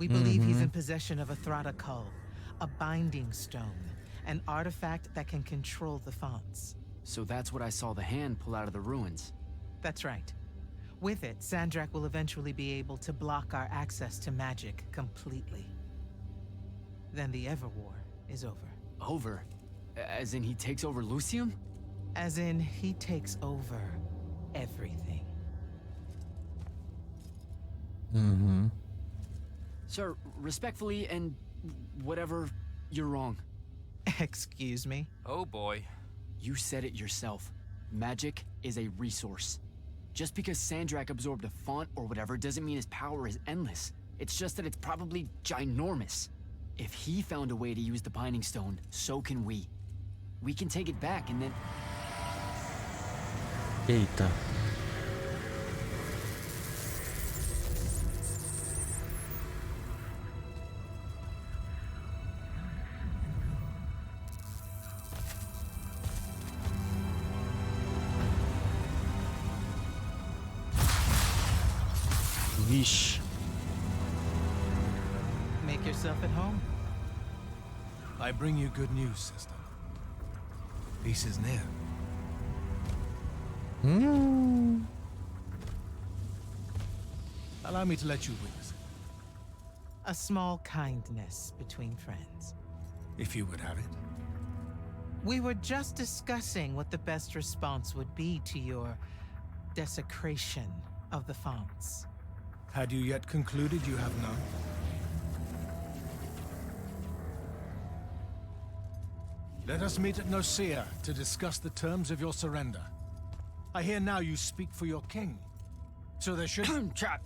We believe he's in possession of a Thradakul, a binding stone, an artifact that can control the fonts. So that's what I saw the hand pull out of the ruins. That's right. With it, Sandrakk will eventually be able to block our access to magic completely. Then the Everwar is over. Over? As in he takes over Lucium? As in, he takes over everything. Sir, respectfully and whatever, you're wrong. Excuse me? Oh boy. You said it yourself. Magic is a resource. Just because Sandrakk absorbed a font or whatever doesn't mean his power is endless. It's just that it's probably ginormous. If he found a way to use the Binding Stone, so can we. We can take it back and then... Eita. Vixe. Make yourself at home. I bring you good news, sister. Peace is near. Allow me to let you witness it, A small kindness between friends. if you would have it. We were just discussing what the best response would be to your desecration of the fonts. Had you yet concluded you have none? Let us meet at Nocea to discuss the terms of your surrender. I hear now you speak for your king. So there should... Trap!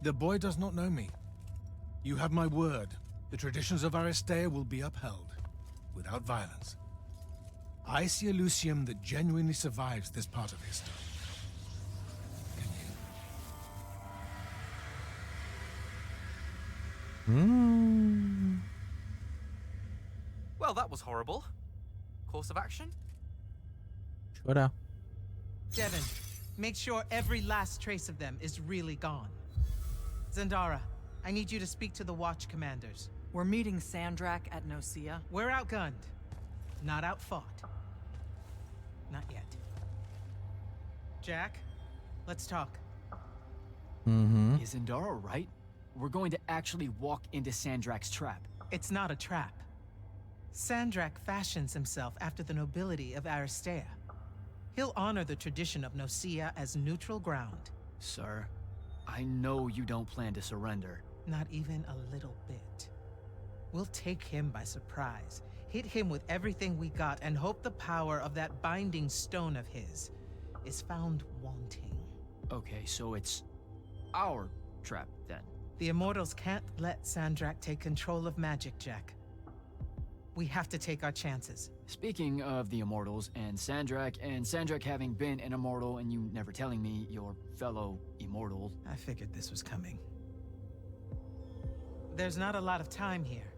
The boy does not know me. You have my word. The traditions of Aristea will be upheld, without violence. I see a Lucium that genuinely survives this part of history. Can you? Well, that was horrible. Course of action? Chorar. Devin, make sure every last trace of them is really gone. Zendara, I need you to speak to the Watch commanders. We're meeting Sandrakk at Nocea. We're outgunned, not outfought. Not yet. Jack, let's talk. Is Zendara right? We're going to actually walk into Sandrakk's trap. It's not a trap. Sandrakk fashions himself after the nobility of Aristea. He'll honor the tradition of Nocea as neutral ground. Sir, I know you don't plan to surrender. Not even a little bit. We'll take him by surprise, hit him with everything we got, and hope the power of that binding stone of his is found wanting. Okay, so it's our trap then. The Immortals can't let Sandrakk take control of magic, Jack. We have to take our chances. Speaking of the Immortals and Sandrakk having been an Immortal and you never telling me your fellow Immortal. I figured this was coming. There's not a lot of time here.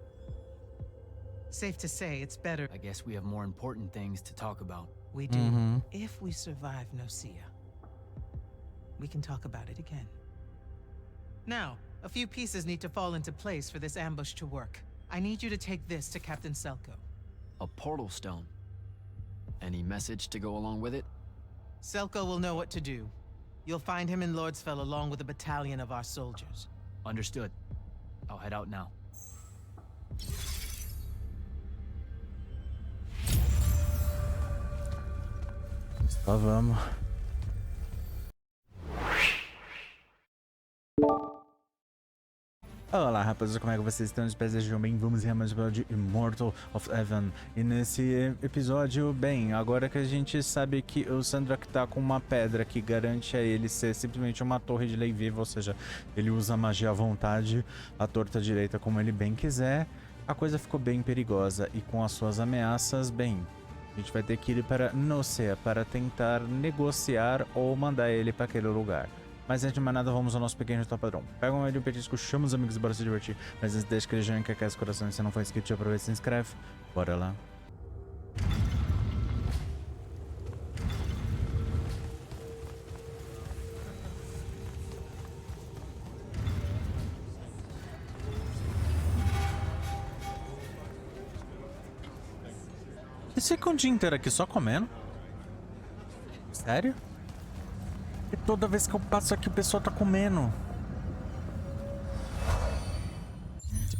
Safe to say, it's better I guess we have more important things to talk about. we do. If we survive Nocea, we can talk about it again. Now, a few pieces need to fall into place for this ambush to work. I need you to take this to Captain Selko. A portal stone. Any message to go along with it? Selko will know what to do. You'll find him in Lordsfell along with a battalion of our soldiers. Understood. I'll head out now. Lá vamos. Olá rapaziada, como é que vocês estão? Espero que sejam bem. Vamos em mais um episódio de Immortals of Aveum. E nesse episódio, bem, agora que a gente sabe que o Sandrakk tá com uma pedra que garante a ele ser simplesmente uma torre de lei viva, ou seja, ele usa a magia à vontade, a torta direita como ele bem quiser, a coisa ficou bem perigosa. E com as suas ameaças, bem, a gente vai ter que ir para Nocea para tentar negociar ou mandar ele para aquele lugar. Mas antes de mais nada, vamos ao nosso pequeno ritual padrão. Pega um médio petisco, chama os amigos e bora se divertir. Mas antes deixa aquele joinha que aquece o coração. Se não for inscrito, já aproveita e se inscreve. Bora lá. Eles ficam o dia inteiro aqui só comendo? Sério? E toda vez que eu passo aqui o pessoal tá comendo.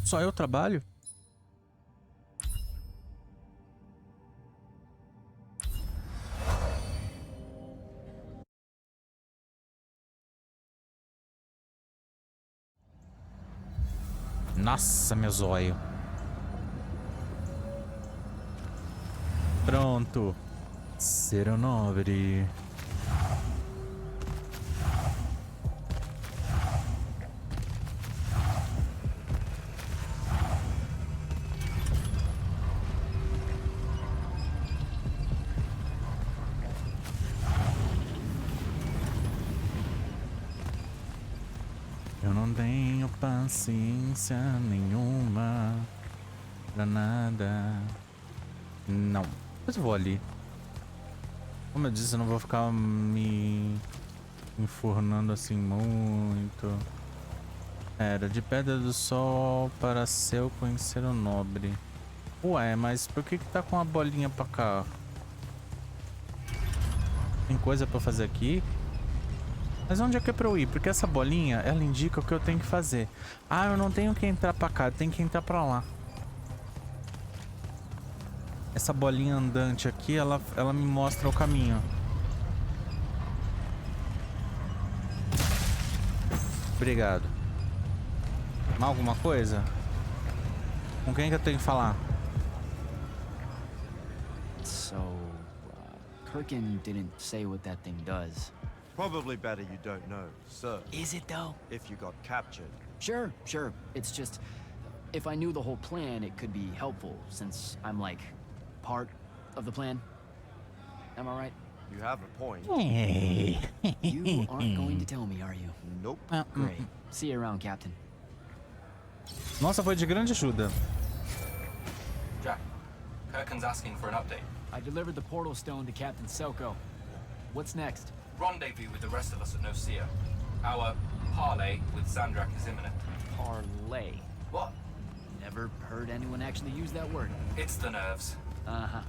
Só eu trabalho? Nossa, meu zóio. Pronto. Ser um nobre. Eu não tenho paciência nenhuma pra nada. Não. Depois eu vou ali. Como eu disse, eu não vou ficar me enfurnando assim muito. Era de pedra do sol para seu conhecer o nobre. Ué, mas por que tá com a bolinha pra cá? Tem coisa pra fazer aqui? Mas onde é que é pra eu ir? Porque essa bolinha, ela indica o que eu tenho que fazer. Ah, eu não tenho que entrar pra cá, eu tenho que entrar pra lá. Essa bolinha andante aqui, ela me mostra o caminho. Obrigado. Mais alguma coisa? Com quem que eu tenho que falar? So, Kirkin didn't say what that thing does. Probably better you don't know, sir. Is it though? If you got captured. Sure. It's just, if I knew the whole plan, it could be helpful, since I'm like, part of the plan. Am I right? You have a point. You aren't going to tell me, are you? Nope. Great. See you around, Captain. Nossa, foi de grande ajuda. Jack, Kirkin's asking for an update. I delivered the portal stone to Captain Selko. What's next? Rendezvous with the rest of us at Nocea. Our parley with Sandrakk is imminent. Parlay. What? Never heard anyone actually use that word. It's the nerves. Uh-huh.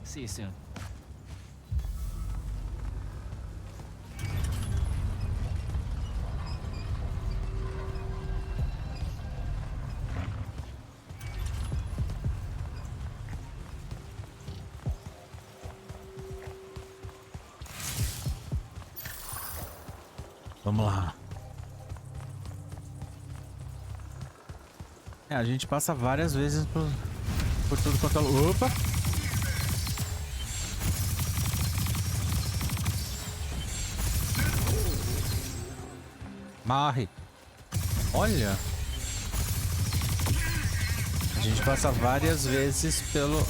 See you soon. Vamos lá. É, a gente passa várias vezes por tudo quanto é... Opa! Morre! Olha! A gente passa várias vezes pelo...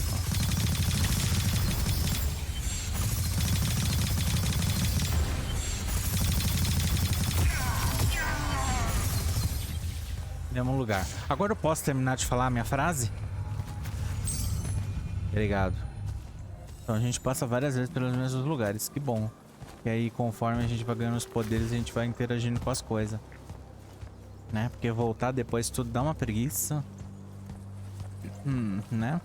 mesmo lugar. Agora eu posso terminar de falar a minha frase? Obrigado. Então a gente passa várias vezes pelos mesmos lugares. Que bom. E aí conforme a gente vai ganhando os poderes, a gente vai interagindo com as coisas. Né? Porque voltar depois tudo dá uma preguiça. Né?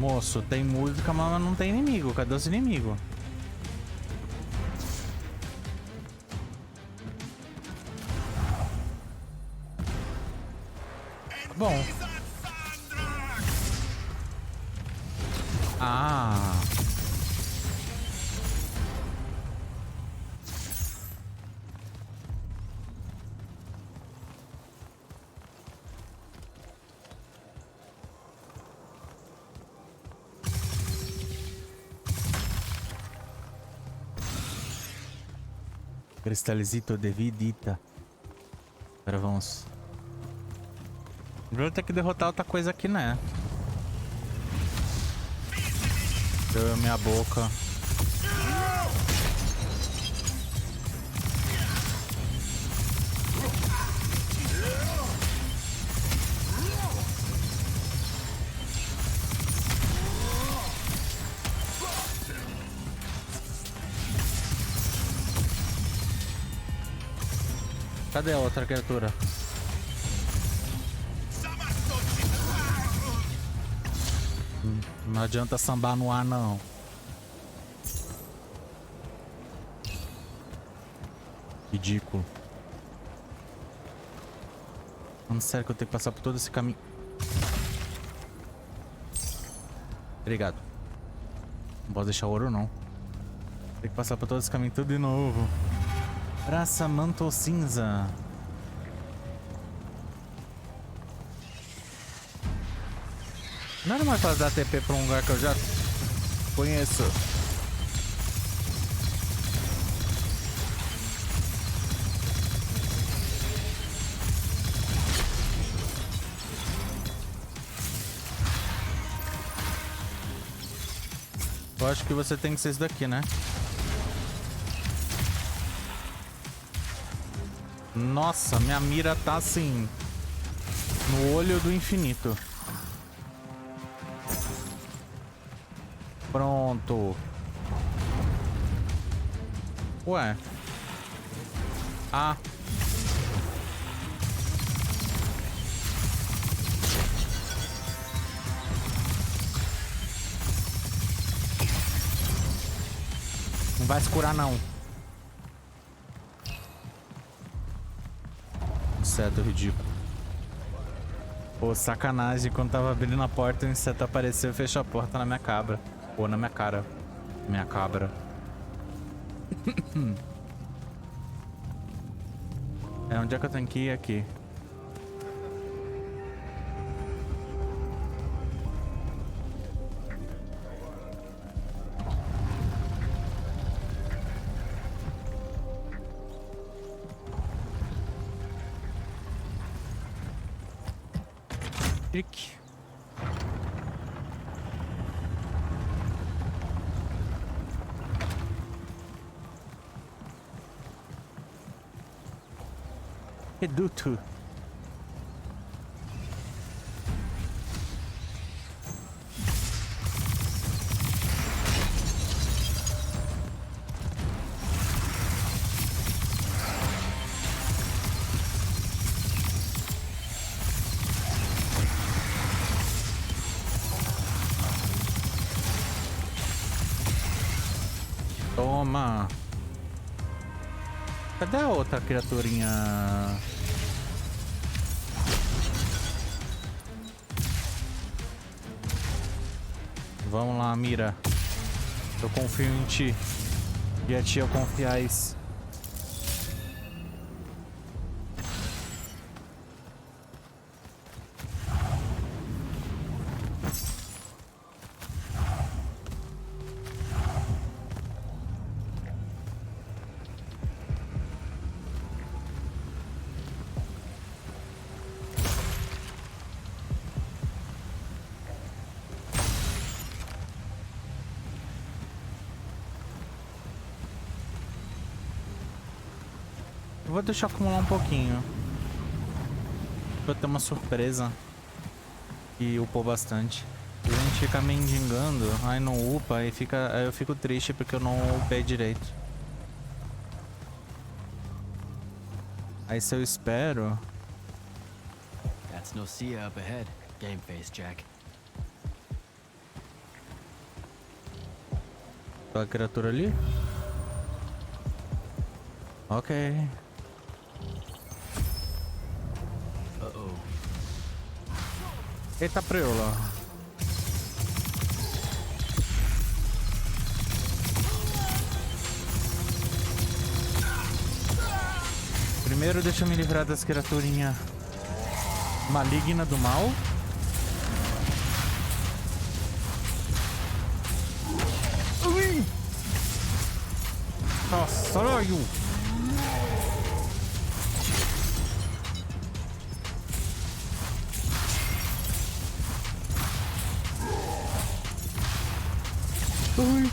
Moço, tem música, mas não tem inimigo. Cadê os inimigos? Bom. Ah. Cristalizito de vidita. Agora vamos. Vou ter que derrotar outra coisa aqui, né? Deu minha boca. Cadê a outra criatura? Não adianta sambar no ar, não. Ridículo. Mano, sério que eu tenho que passar por todo esse caminho. Obrigado. Não posso deixar ouro, não. Tem que passar por todo esse caminho tudo de novo. Praça Manto Cinza. Não era mais fácil dar TP pra um lugar que eu já conheço. Eu acho que você tem que ser esse daqui, né? Nossa, minha mira tá assim, no olho do infinito. Pronto. Ué. Ah. Não vai se curar, não. Inseto ridículo. Pô, sacanagem. Quando tava abrindo a porta, o inseto apareceu e fechou a porta na minha cabra. Ou na minha cara. Minha cabra. É, onde é que eu tenho que ir? Aqui. Clique. Reduto. Toma. Cadê a outra criaturinha? Vamos lá, mira. Eu confio em ti. E a ti eu confiais. Eu vou deixar acumular um pouquinho. Vou ter uma surpresa. E upou bastante. A gente fica mendigando, aí não upa, aí eu fico triste porque eu não upei direito. Aí se eu espero... That's Nocea up ahead. Game face, Jack. Tá a criatura ali? Ok. Uh-oh. Eita preula. Primeiro deixa eu me livrar das criaturinhas maligna do mal. Ui! Caralho! Ui!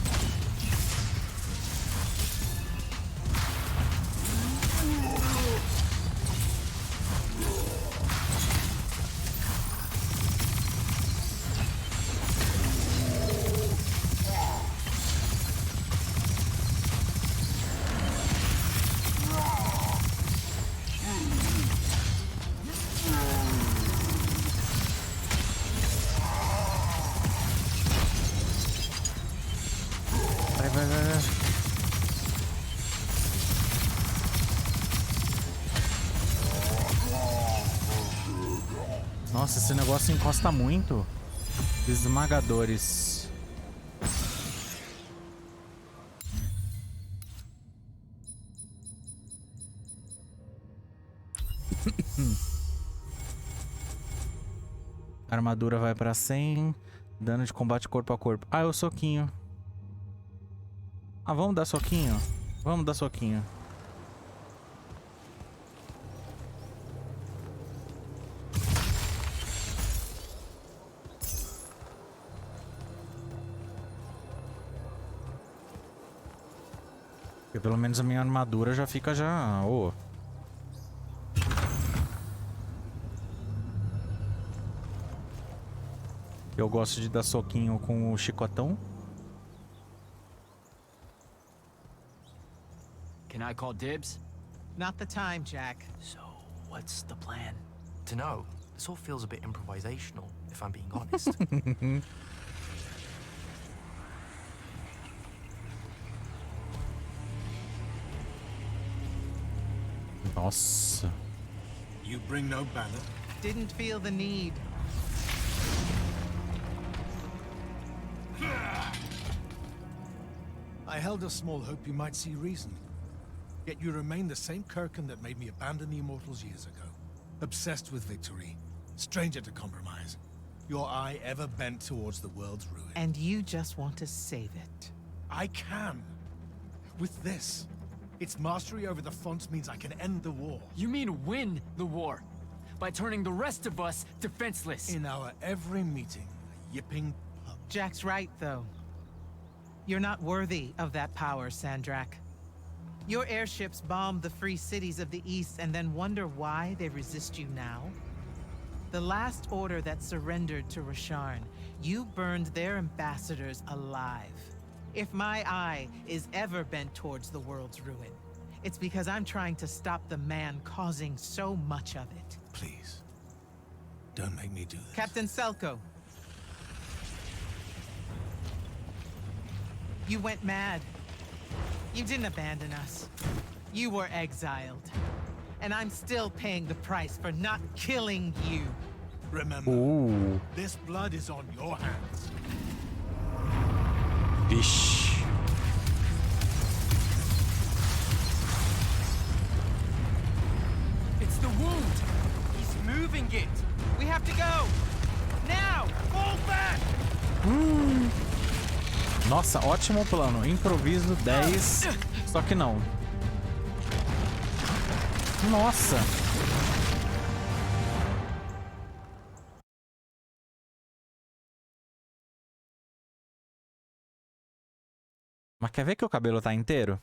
Nossa, esse negócio encosta muito. Esmagadores. Armadura vai pra 100. Dano de combate corpo a corpo. Ah, é o soquinho. Ah, vamos dar soquinho? Vamos dar soquinho. Porque pelo menos a minha armadura já fica já... Oh. Eu gosto de dar soquinho com o chicotão. Can I call dibs? Not the time, Jack. So, what's the plan? Dunno. This all feels a bit improvisational, if I'm being honest. Nossa. You bring no banner? Didn't feel the need. I held a small hope you might see reason. Yet you remain the same Kirkin that made me abandon the Immortals years ago. Obsessed with victory, stranger to compromise. Your eye ever bent towards the world's ruin. And you just want to save it. I can. With this. Its mastery over the fonts means I can end the war. You mean win the war? By turning the rest of us defenseless? In our every meeting, a yipping pup. Jack's right, though. You're not worthy of that power, Sandrakk. Your airships bombed the free cities of the East and then wonder why they resist you now? The last order that surrendered to Rasharn, you burned their ambassadors alive. If my eye is ever bent towards the world's ruin, it's because I'm trying to stop the man causing so much of it. Please. Don't make me do this. Captain Selko. You went mad. You didn't abandon us. You were exiled. And I'm still paying the price for not killing you. Remember, Ooh. this blood is on your hands. Vixe. It's the wound! He's moving it! We have to go! Now! Fall back! Nossa, ótimo plano. Improviso 10. Só que não. Nossa. Mas quer ver que o cabelo tá inteiro?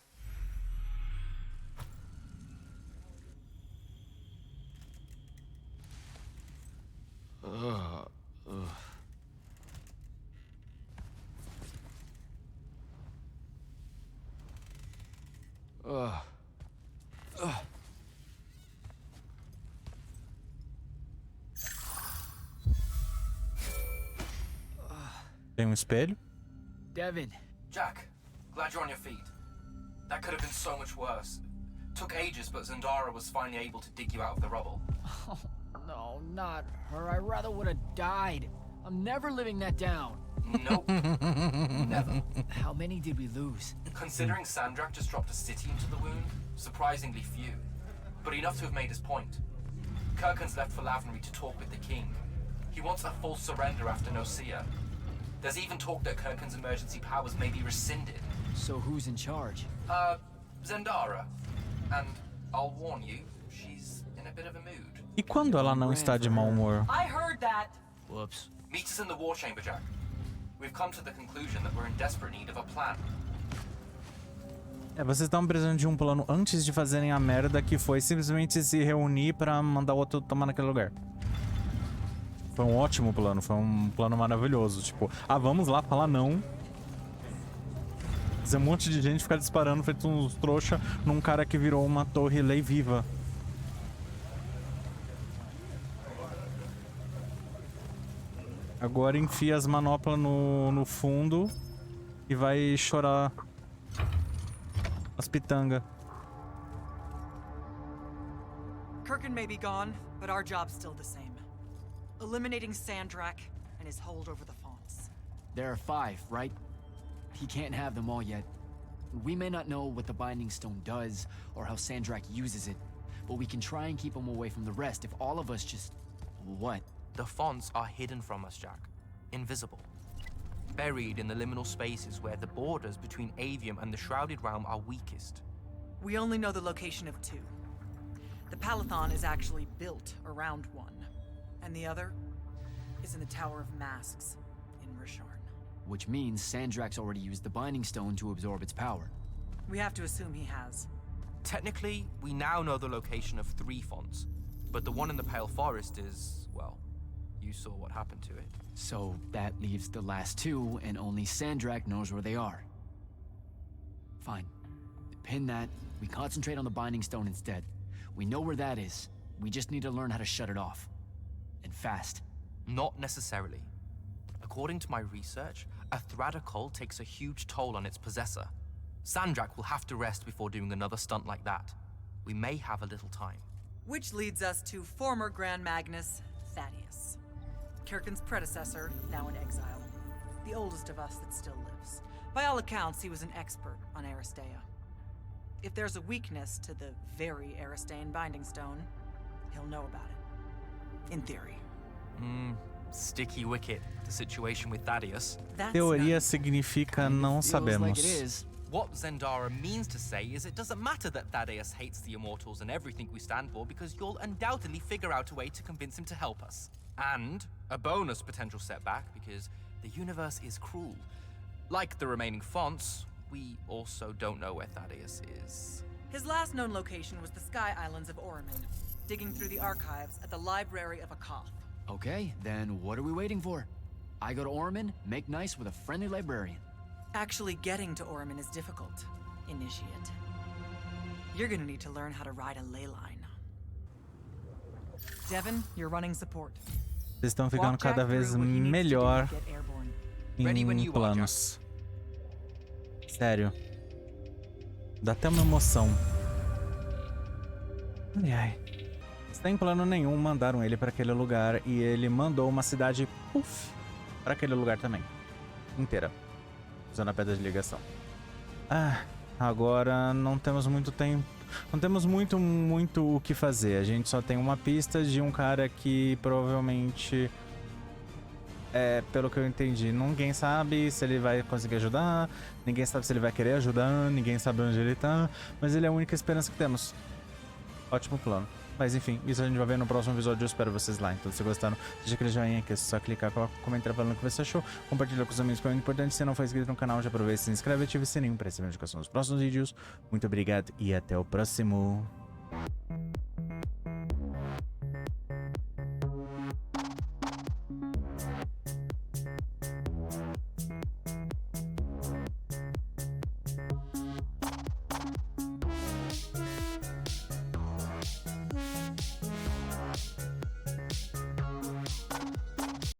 Tem um espelho. Devin. Jack, glad you're on your feet. That could have been so much worse. Took ages, but Zendara was finally able to dig you out of the rubble. Oh, no, not her. I rather would have died. I'm never living that down. Nope. Never. How many did we lose? Considering Sandrakk just dropped a city into the wound, surprisingly few. But enough to have made his point. Kirkin's left for Lavenry to talk with the king. He wants a full surrender after Nocea. There's even talk that Kirkin's emergency powers may be rescinded. So who's in charge? Zendara. And I'll warn you, she's in a bit of a mood. E quando ela não está de mau humor? I heard that. Whoops. Meet us in the war chamber, Jack. We've come to the conclusion that we're in desperate need of a plan. É, vocês estavam precisando de um plano antes de fazerem a merda que foi simplesmente se reunir pra mandar o outro tomar naquele lugar. Foi um ótimo plano, foi um plano maravilhoso. Tipo, ah, vamos lá falar não. Fazer um monte de gente ficar disparando, feito uns trouxa num cara que virou uma torre lei viva. Agora enfia as manoplas no fundo e vai chorar as pitangas. Kirkin may be gone, but our job's still the same. Eliminating Sandrakk and his hold over the fonts. There are 5, right? He can't have them all yet. We may not know what the Binding Stone does, or how Sandrakk uses it, but we can try and keep him away from the rest if all of us just... What? The fonts are hidden from us, Jack. Invisible. Buried in the liminal spaces where the borders between Aveum and the Shrouded Realm are weakest. We only know the location of 2. The Palathon is actually built around one, and the other is in the Tower of Masks in Risharn. Which means Sandrakk's already used the Binding Stone to absorb its power. We have to assume he has. Technically, we now know the location of 3 fonts, but the one in the Pale Forest is, well, you saw what happened to it. So that leaves the last 2, and only Sandrakk knows where they are. Fine. Pin that. We concentrate on the Binding Stone instead. We know where that is. We just need to learn how to shut it off. And fast. Not necessarily. According to my research, a Thradda cult takes a huge toll on its possessor. Sandrakk will have to rest before doing another stunt like that. We may have a little time. Which leads us to former Grand Magnus, Thaddeus. Kirkin's predecessor, now in exile. The oldest of us that still lives. By all accounts, he was an expert on Aristea. If there's a weakness to the very Aristean Binding Stone, he'll know about it. In theory. Sticky wicket, the situation with Thaddeus. That's Teoria none. significa não Feels like sabemos. it is. What Zendara means to say is it doesn't matter that Thaddeus hates the Immortals and everything we stand for, because you'll undoubtedly figure out a way to convince him to help us. And a bonus potential setback, because the universe is cruel. Like the remaining fonts, we also don't know where Thaddeus is. His last known location was the Sky Islands of Oromon, digging through the archives at the Library of Akoth. Okay, then what are we waiting for? I go to Oromon, make nice with a friendly librarian. Actually getting to Oromon is difficult, Initiate. You're gonna need to learn how to ride a ley line. Devin, you're running support. Vocês estão ficando Walk Jack cada vez through what he needs to do melhor to get airborne. Ready when em you are, planos. Sério. Dá até uma emoção. Ai, ai. Sem plano nenhum, mandaram ele para aquele lugar e ele mandou uma cidade, puff, para aquele lugar também. Inteira. Usando a pedra de ligação. Ah, agora não temos muito tempo. Não temos muito o que fazer. A gente só tem uma pista de um cara que provavelmente... pelo que eu entendi, ninguém sabe se ele vai conseguir ajudar, ninguém sabe se ele vai querer ajudar, ninguém sabe onde ele tá, mas ele é a única esperança que temos. Ótimo plano. Mas enfim, isso a gente vai ver no próximo episódio. Eu espero vocês lá. Então, se gostaram, deixa aquele joinha aqui. É só clicar, coloca um comentário falando o que você achou. Compartilha com os amigos, que é muito importante. Se não for inscrito no canal, já aproveita, se inscreve e ativa o sininho para receber notificação dos próximos vídeos. Muito obrigado e até o próximo.